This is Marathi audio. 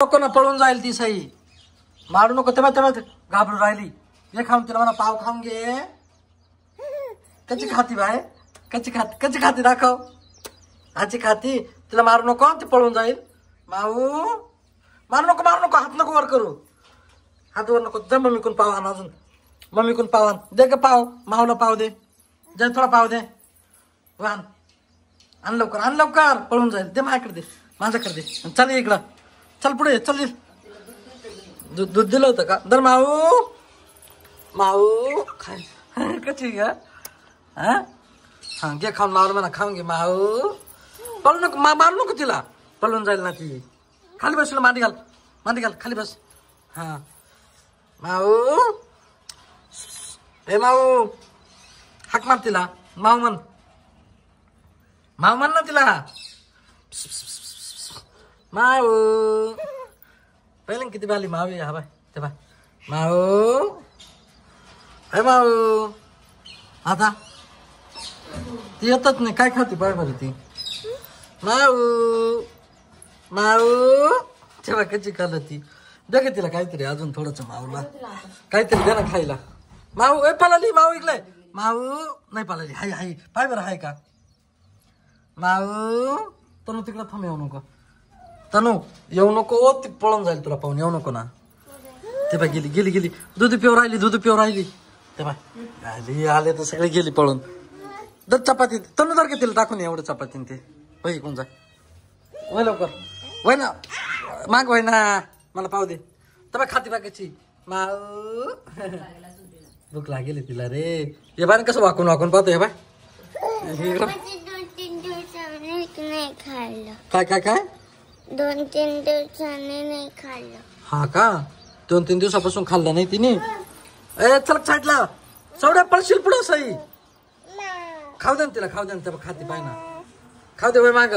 नको ना पळून जाईल ती सई मारू नको तेव्हा तेव्हा घाबरून राहिली हे खाऊन तिला म्हणा पाव खाऊन घे कशी खाती बाय कशी खाती दाखव आजी खाती तिला मारू नको ती पळून जाईल माऊ मारू नको हात नको वर करू हात वर नको जा मम्मी कोण पाव आण अजून मम्मी कोण पाव आण दे ग पाव माऊला पाव दे जय थोडा पाव दे आण लवकर पळून जाईल दे माझ्याकडे दे माझ्याकडे दे चल इकडं चल पुढे चल दूध दिलं होतं का दर माऊ माऊ खाय कशी ग हा घे खाऊन मारू म्हणा खाऊन घे माऊ पळू नको मारू नको तिला पळून जाईल ना ती खाली बस तुला मांडी घाल खाली बस हा माऊ ए माऊ हाक मार तिला माऊ म्हण ना तिला माऊ पहिले किती बाली माऊ हा बाय ते बाय माऊ अरे माऊ आता ती येतच नाही काय खाती बाय बरं ती माऊ तेव्हा कशी खाल्लं ती दे ग तिला काहीतरी अजून थोडंच माऊला काहीतरी दे ना खायला माऊ ए पळाली माऊ इकडे माऊ नाही पळाली हाय पाय बरं हाय का माऊ तनू तिकडे थांब येऊ नको तनू येऊ नको ती पळून जाईल तुला पाहून येऊ नको ना ते बाय गेली दूध पिऊ राहिली ते बाय आले तर सगळे गेली पळून दर चपाती तनू जर घेतील टाकून एवढं चपाती ते वही कोण जाय वय लवकर वय ना माग वय ना मला पाहू दे तर खाती बाकीची माऊ भूक लागेल तिला रे हे बाय कसं वाकून पाहतो हे बाय काय 2-3 दिवसांनी नाही खाल्लं हा का 2-3 दिवसापासून खाल्लं नाही तिने ए चल साईडला सवड्या पळशील पुढं सई खाऊ दे तिला खाऊ दे खाती पाय ना खाऊ दे बाय माग